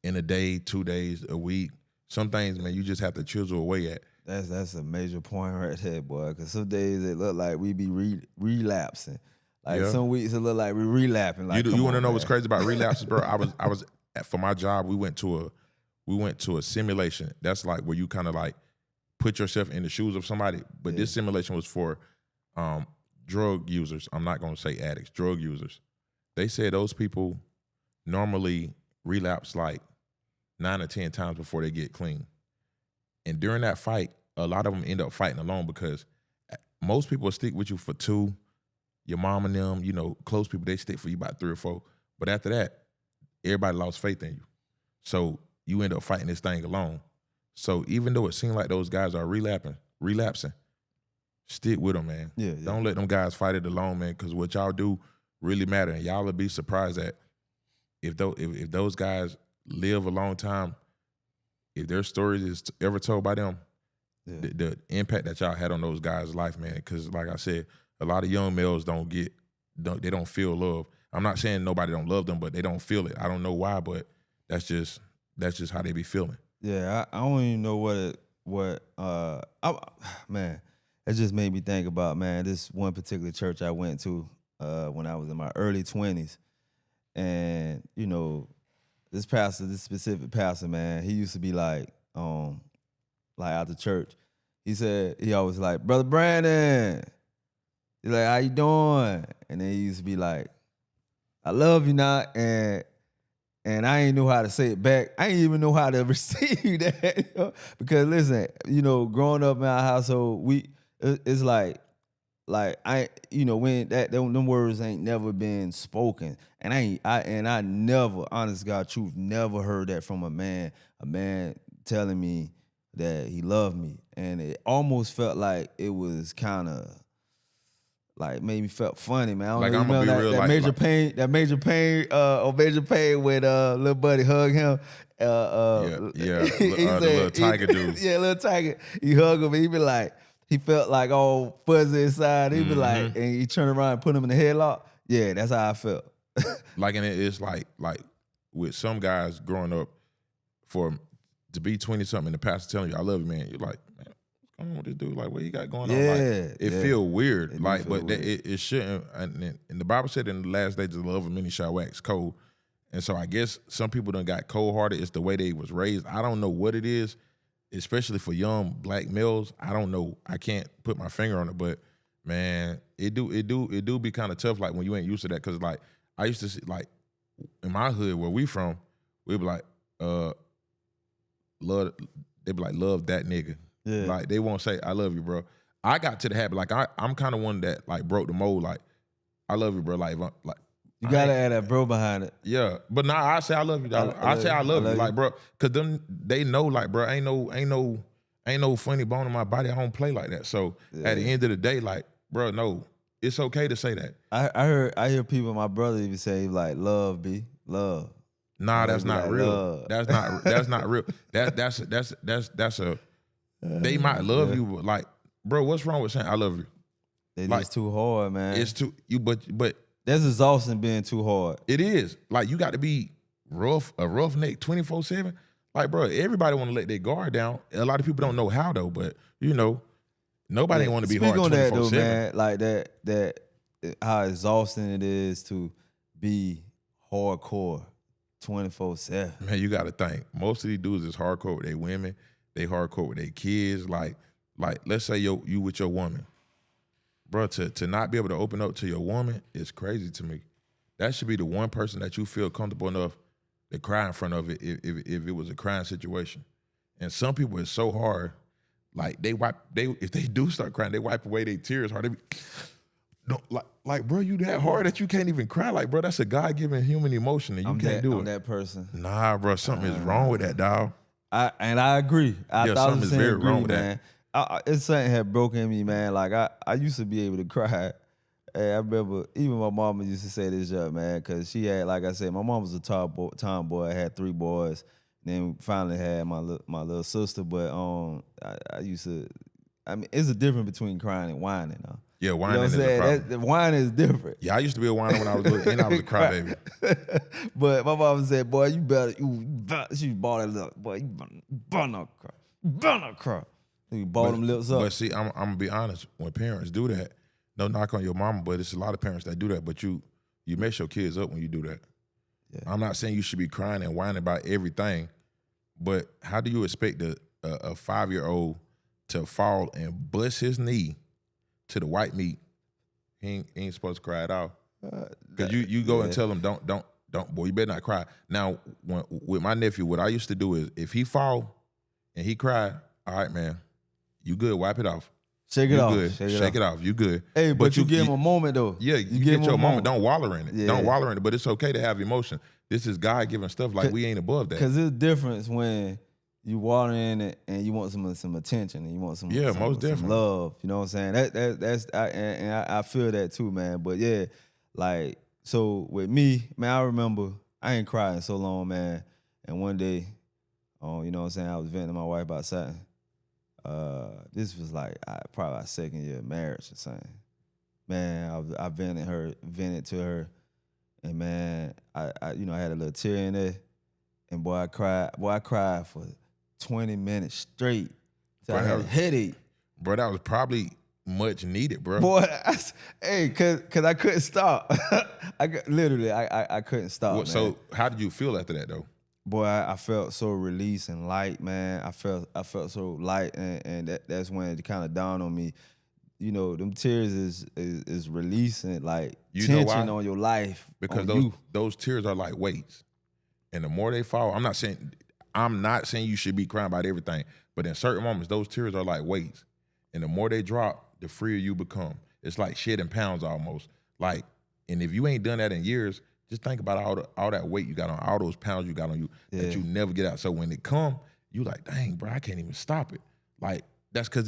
in a day, 2 days, a week. Some things, man, you just have to chisel away at. That's a major point right there, boy. Because some days it look like we be relapsing. Like some weeks it look like we relapsing. Like, you want to know what's crazy about relapses, bro? I was for my job. We went to a simulation. That's like where you kind of like put yourself in the shoes of somebody. But this simulation was for drug users. I'm not gonna say addicts. Drug users. They said those people normally relapse like 9 or 10 times before they get clean. And during that fight, a lot of them end up fighting alone because most people stick with you for 2. Your mom and them, you know, close people, they stick for you about 3 or 4. But after that, everybody lost faith in you. So you end up fighting this thing alone. So even though it seems like those guys are relapsing, stick with them, man. Yeah. Don't let them guys fight it alone, man, because what y'all do really matter. And y'all will be surprised that if those guys live a long time, if their stories is ever told by them, the impact that y'all had on those guys' life, man. Because like I said, a lot of young males don't feel love. I'm not saying nobody don't love them, but they don't feel it. I don't know why, but that's just how they be feeling. Yeah, I don't even know man, it just made me think about, man, this one particular church I went to when I was in my early 20s. And, you know, this specific pastor, man, he used to be like after church, he always like, Brother Brandon. He's like, how you doing? And then he used to be like, I love you now. And I ain't know how to say it back. I ain't even know how to receive that. You know? Because listen, you know, growing up in our household, it's like when them words ain't never been spoken. And I never, honest God truth, never heard that from a man telling me that he loved me. And it almost felt like it was kind of like made me felt funny, man. I don't like know, I'm gonna be real, that major pain when little buddy hug him. The little tiger dude. Yeah, little tiger. He hug him and he be like, he felt like all fuzzy inside. He be like, and he turn around and put him in the headlock. Yeah, that's how I felt. Like, and it's like with some guys growing up, to be 20-something and the pastor telling you, I love you, man, you're like, man, what's going on with this dude? Like, what you got going on? Like, it feel weird. It shouldn't. And the Bible said in the last days, the love of many shall wax cold. And so I guess some people done got cold-hearted. It's the way they was raised. I don't know what it is, especially for young black males. I don't know. I can't put my finger on it, but man, it do be kind of tough. Like when you ain't used to that, because like I used to see, like in my hood where we from, we'd be like, love. They be like, love that nigga. Yeah. Like they won't say I love you, bro. I got to the habit. Like I'm kind of one that like broke the mold. Like I love you, bro. Like you gotta add that bro behind it. yeah. But nah, I say I love you, dog. I say I love you, like bro, cause them they know like bro, ain't no funny bone in my body. I don't play like that. So at the end of the day, like bro, no, it's okay to say that. I hear people, my brother even say like love, B, love. Nah, that's not like real. love. That's not real. That's a they might love you, but like, bro, what's wrong with saying I love you? It's like, too hard, man. It's too but that's exhausting being too hard. it is. Like you got to be a roughneck 24/7. Like, bro, everybody want to let their guard down. A lot of people don't know how though, but you know, nobody want to be hard 24/7. Speak on that though, man. Like that how exhausting it is to be hardcore 24/7. Man, you got to think. Most of these dudes is hardcore with their women. They hardcore with their kids. Like let's say you with your woman. Bro, to not be able to open up to your woman is crazy to me. That should be the one person that you feel comfortable enough to cry in front of it if it was a crying situation. And some people, it's so hard. Like if they do start crying, they wipe away their tears hard. They be, no, like bro, you that hard that you can't even cry. Like, bro, that's a God-given human emotion, and you can't do it. I'm that person. Nah, bro, something is wrong with that, dog. I agree. I something is very wrong with man. It's something had broken in me, man. Like I used to be able to cry. Hey, I remember even my mama used to say this up, man, because she had, like I said, my mom was a tomboy. I had 3 boys. Then finally had my little sister. But I used to. I mean, it's a difference between crying and whining. Yeah, whining is a problem. Whining is different. Yeah, I used to be a whiner when I was little, and I was a crybaby. But my mama said, "Boy, you better." She balled it up. Boy, you better not cry. You better not cry. You ball them lips up. But see, I'm gonna be honest. When parents do that, no knock on your mama, but it's a lot of parents that do that. But you mess your kids up when you do that. Yeah. I'm not saying you should be crying and whining about everything, but how do you expect a 5-year-old to fall and bust his knee to the white meat? He ain't supposed to cry at all. Because you go and tell him, don't, boy, you better not cry. Now, with my nephew, what I used to do is if he fall and he cry, all right, man, you good, wipe it off. Shake it off. Good. Shake it off. You good. Hey, but you give him a moment though. Yeah, you get your moment. Don't wallow in it. Yeah. Don't wallow in it. But it's okay to have emotion. This is God giving stuff. Like we ain't above that. Because there's a difference when you water in it and you want some attention and you want some most definitely some love. You know what I'm saying? I feel that too, man. But yeah, like so with me, man, I remember I ain't crying so long, man. And one day, you know what I'm saying, I was venting to my wife about something. This was like probably our 2nd year of marriage or something. Man, I vented to her, and man, I had a little tear in there, and boy, I cried for 20 minutes straight. So I had a headache. Bro, that was probably much needed, bro. Boy, cause I couldn't stop. I couldn't stop. Man. So how did you feel after that though? Boy, I felt so released and light, man. I felt so light, and that's when it kind of dawned on me. You know, them tears is releasing like tension on your life. Because those tears are like weights, and the more they fall, I'm not saying you should be crying about everything, but in certain moments, those tears are like weights, and the more they drop, the freer you become. It's like shedding pounds almost. Like, and if you ain't done that in years. Just think about all that weight you got on, all those pounds you got on you that you never get out. So when it come, you like, dang, bro, I can't even stop it. Like that's because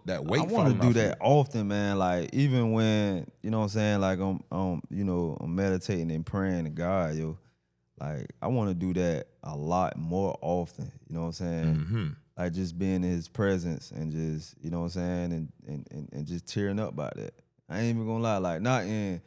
that weight. I want to do that often, man. Like even when you know what I'm saying, like I'm meditating and praying to God, yo. Like I want to do that a lot more often. You know what I'm saying? Mm-hmm. Like just being in His presence and just you know what I'm saying, and just tearing up about that. I ain't even gonna lie, like not in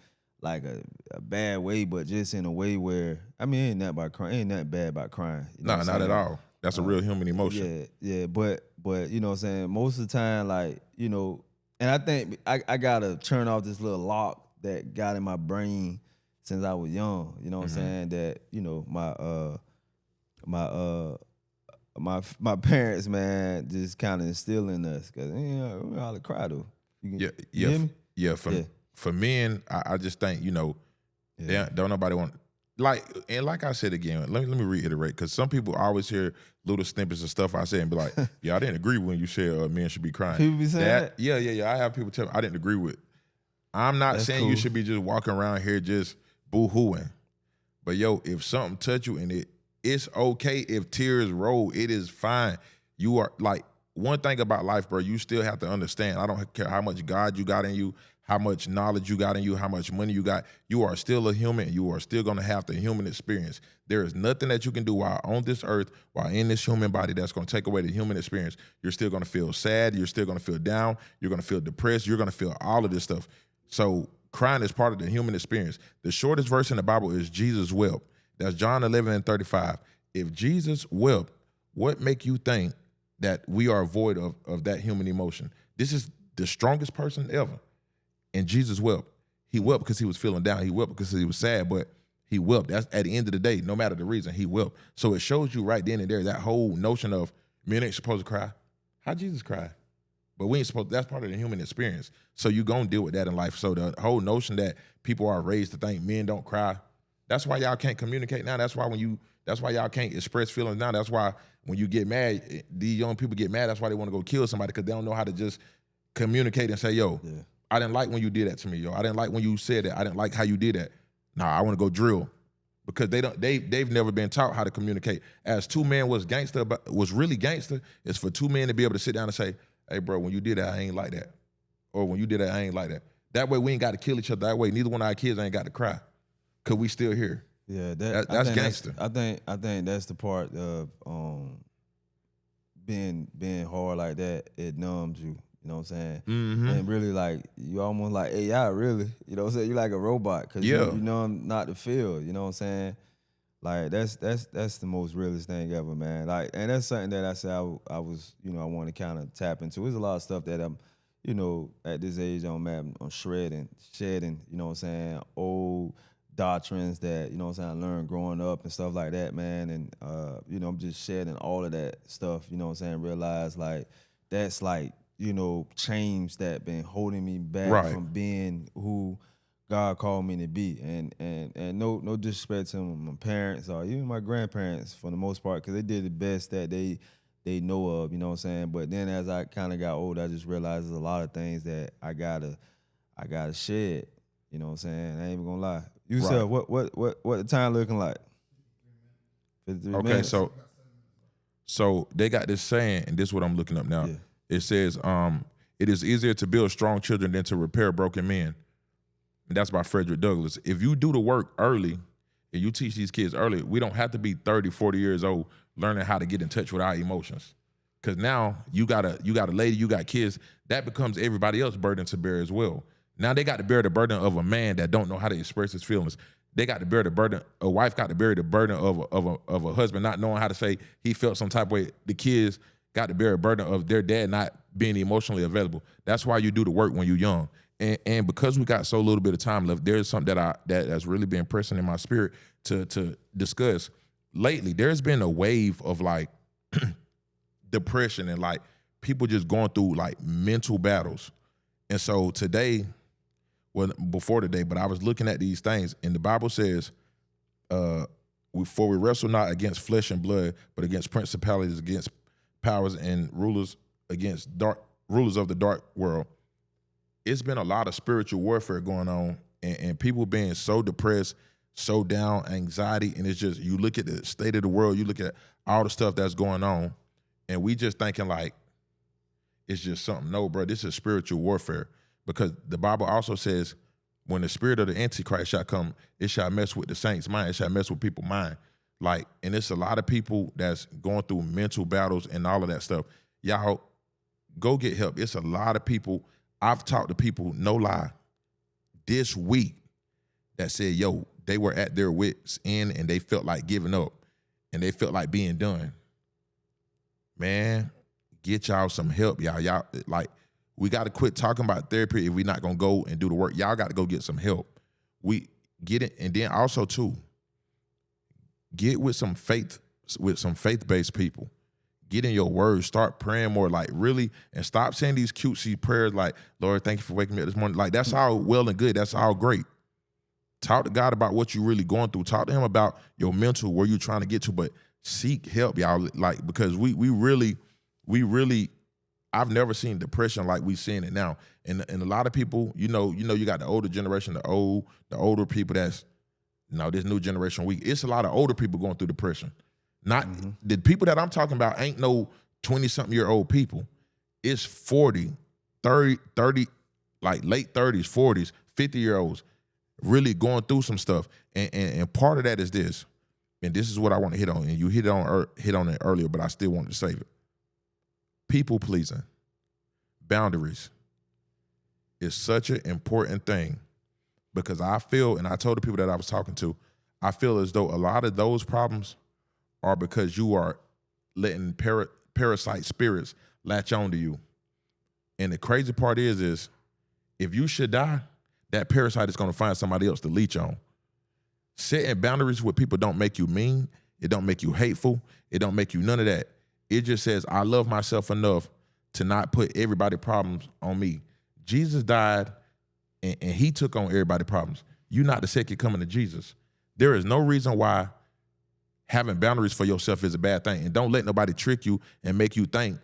like a bad way, but just in a way where ain't that bad about crying. You know not at all. That's a real human emotion. Yeah, but you know what I'm saying, most of the time, like, you know, and I think I gotta turn off this little lock that got in my brain since I was young. You know what I'm saying? That, you know, my parents, man, just kind of instilling us. Cause we all cry though. You hear me? Yeah, for men, I just think, you know, don't nobody want like I said again, let me reiterate, because some people always hear little snippets of stuff I say and be like, yeah, I didn't agree when you said men should be crying. People be saying that? Yeah. I have people tell me I didn't agree with. I'm not That's saying cool. you should be just walking around here just boo-hooing. But yo, if something touch you and it's okay if tears roll, it is fine. You are like, one thing about life, bro, you still have to understand. I don't care how much God you got in you, how much knowledge you got in you, how much money you got. You are still a human. You are still going to have the human experience. There is nothing that you can do while on this earth, while in this human body, that's going to take away the human experience. You're still going to feel sad. You're still going to feel down. You're going to feel depressed. You're going to feel all of this stuff. So crying is part of the human experience. The shortest verse in the Bible is Jesus wept. That's John 11:35. If Jesus wept, what make you think that we are void of that human emotion? This is the strongest person ever. And Jesus wept. He wept because he was feeling down. He wept because he was sad, but he wept. That's at the end of the day, no matter the reason, he wept. So it shows you right then and there, that whole notion of men ain't supposed to cry. How Jesus cry? But we ain't supposed, that's part of the human experience. So you gonna deal with that in life. So the whole notion that people are raised to think men don't cry, that's why y'all can't communicate now. That's why y'all can't express feelings now. That's why when you get mad, these young people get mad. That's why they want to go kill somebody, because they don't know how to just communicate and say, yo, Yeah. I didn't like when you did that to me, yo. I didn't like when you said that. I didn't like how you did that. Nah, I want to go drill. Because they've never been taught how to communicate. As two men was really gangster, it's for two men to be able to sit down and say, hey, bro, when you did that, I ain't like that. Or when you did that, I ain't like that. That way we ain't got to kill each other. That way neither one of our kids ain't got to cry. Because we still here. Yeah, That's gangster. I think that's the part of being hard like that. It numbs you. You know what I'm saying? Mm-hmm. And really, like, you almost like AI, really. You know what I'm saying? You're like a robot, because you know not to feel. You know what I'm saying? Like, that's the most realest thing ever, man. Like, and that's something that I said I was, you know, I want to kind of tap into. There's a lot of stuff that I'm, you know, at this age I'm shedding, you know what I'm saying, old doctrines that, you know what I'm saying, I learned growing up and stuff like that, man. And, you know, I'm just shedding all of that stuff, you know what I'm saying, realize, like, that's, like, you know, chains that been holding me back from being who God called me to be. And no disrespect to my parents or even my grandparents for the most part, because they did the best that they know of, you know what I'm saying? But then as I kind of got older, I just realized there's a lot of things that I gotta shed, you know what I'm saying? I ain't even gonna lie. You said what the time looking like? 53 minutes. So they got this saying, and this is what I'm looking up now. Yeah. It says, it is easier to build strong children than to repair broken men. And that's by Frederick Douglass. If you do the work early and you teach these kids early, we don't have to be 30, 40 years old learning how to get in touch with our emotions. Because now you got a lady, you got kids, that becomes everybody else's burden to bear as well. Now they got to bear the burden of a man that don't know how to express his feelings. They got to bear the burden, a wife got to bear the burden of a husband not knowing how to say he felt some type of way. The kids got to bear a burden of their dad not being emotionally available. That's why you do the work when you're young. And because we got so little bit of time left, there's something that's really been pressing in my spirit to discuss. Lately, there's been a wave of like depression and like people just going through like mental battles. And so today, well, before today, but I was looking at these things, and the Bible says, for we wrestle not against flesh and blood, but against principalities, against powers and rulers, against rulers of the dark world. It's been a lot of spiritual warfare going on, and people being so depressed, so down, anxiety, and it's just, you look at the state of the world, you look at all the stuff that's going on, and we just thinking like, it's just something. No, bro, this is spiritual warfare, because the Bible also says, when the spirit of the Antichrist shall come, it shall mess with the saints' mind, it shall mess with people's mind. Like, and it's a lot of people that's going through mental battles and all of that stuff. Y'all, go get help. It's a lot of people. I've talked to people, no lie, this week that said, yo, they were at their wits' end and they felt like giving up and they felt like being done. Man, get y'all some help, y'all. Y'all, like, we got to quit talking about therapy if we're not going to go and do the work. Y'all got to go get some help. We get it. And then also, too, get with some faith-based people. Get in your word. Start praying more, like really, and stop saying these cutesy prayers like, Lord, thank you for waking me up this morning. Like, that's all well and good. That's all great. Talk to God about what you're really going through. Talk to him about your mental, where you're trying to get to, but seek help, y'all. Like, because we really, I've never seen depression like we seeing it now. And a lot of people, you got the older generation, the older people that's, this new generation weak. It's a lot of older people going through depression. Not the people that I'm talking about ain't no 20-something-year-old people. It's 40, 30, like late 30s, 40s, 50-year-olds really going through some stuff. And part of that is this, and this is what I want to hit on, and you hit on it earlier, but I still wanted to save it. People pleasing, boundaries is such an important thing, because I feel, and I told the people that I was talking to, I feel as though a lot of those problems are because you are letting parasite spirits latch on to you. And the crazy part is if you should die, that parasite is going to find somebody else to leech on. Setting boundaries with people don't make you mean. It don't make you hateful. It don't make you none of that. It just says, I love myself enough to not put everybody's problems on me. Jesus died, and he took on everybody's problems. You're not the second coming of Jesus. There is no reason why having boundaries for yourself is a bad thing. And don't let nobody trick you and make you think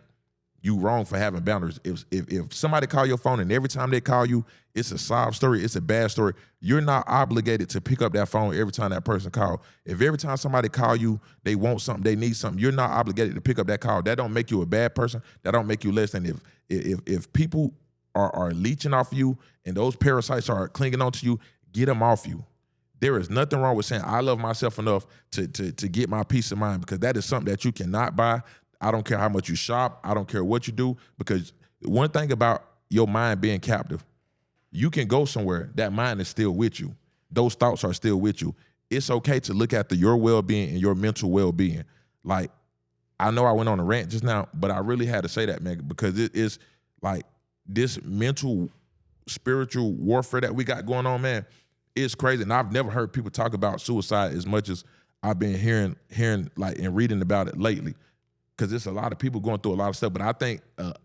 you wrong for having boundaries. If somebody call your phone and every time they call you, it's a sob story, it's a bad story, you're not obligated to pick up that phone every time that person call. If every time somebody call you, they want something, they need something, you're not obligated to pick up that call. That don't make you a bad person. That don't make you less than. If people are leeching off you and those parasites are clinging onto you, get them off you. There is nothing wrong with saying, I love myself enough to get my peace of mind, because that is something that you cannot buy. I don't care how much you shop. I don't care what you do, because one thing about your mind being captive, you can go somewhere, that mind is still with you. Those thoughts are still with you. It's okay to look after your well-being and your mental well-being. Like, I know I went on a rant just now, but I really had to say that, man, because it is like this mental, spiritual warfare that we got going on, man. It's crazy. And I've never heard people talk about suicide as much as I've been hearing like and reading about it lately. Because it's a lot of people going through a lot of stuff. But I think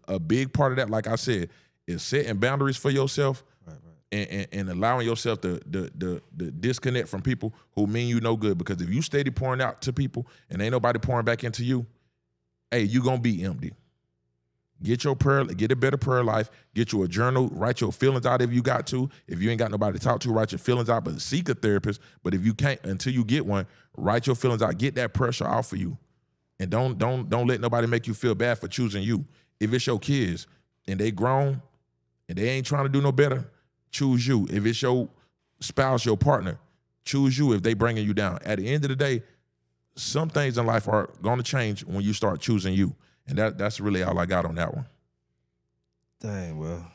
a big part of that, like I said, is setting boundaries for yourself, right. And allowing yourself to disconnect from people who mean you no good. Because if you steady pouring out to people and ain't nobody pouring back into you, hey, you going to be empty. Get a better prayer life. Get you a journal. Write your feelings out if you got to. If you ain't got nobody to talk to, write your feelings out. But seek a therapist. But if you can't, until you get one, write your feelings out. Get that pressure off of you. And don't let nobody make you feel bad for choosing you. If it's your kids and they grown and they ain't trying to do no better, choose you. If it's your spouse, your partner, choose you if they bringing you down. At the end of the day, some things in life are going to change when you start choosing you. And that's really all I got on that one. Dang, well,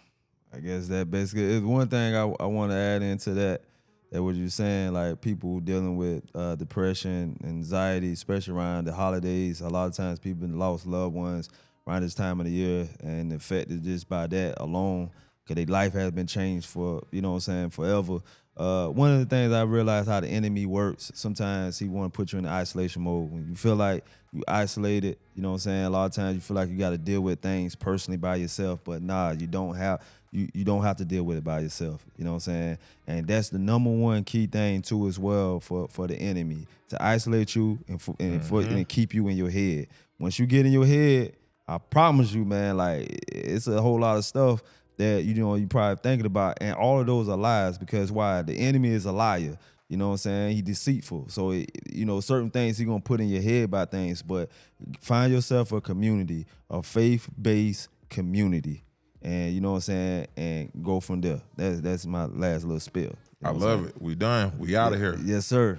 I guess that basically is one thing I want to add into that what you're saying, like people dealing with depression, anxiety, especially around the holidays. A lot of times people lost loved ones around this time of the year, and affected just by that alone, because their life has been changed for, forever. One of the things I realized how the enemy works, sometimes he want to put you in isolation mode. When you feel like you isolated, a lot of times you feel like you got to deal with things personally by yourself, but nah, you don't have to deal with it by yourself, And that's the number one key thing too as well for the enemy, to isolate you and keep you in your head. Once you get in your head, I promise you, man, like it's a whole lot of stuff that you probably thinking about, and all of those are lies. Because why? The enemy is a liar. He's deceitful. So certain things he's gonna put in your head about things. But find yourself a community, a faith-based community, and and go from there. That's my last little spiel. I love it. We done. We out of here. Yes, sir.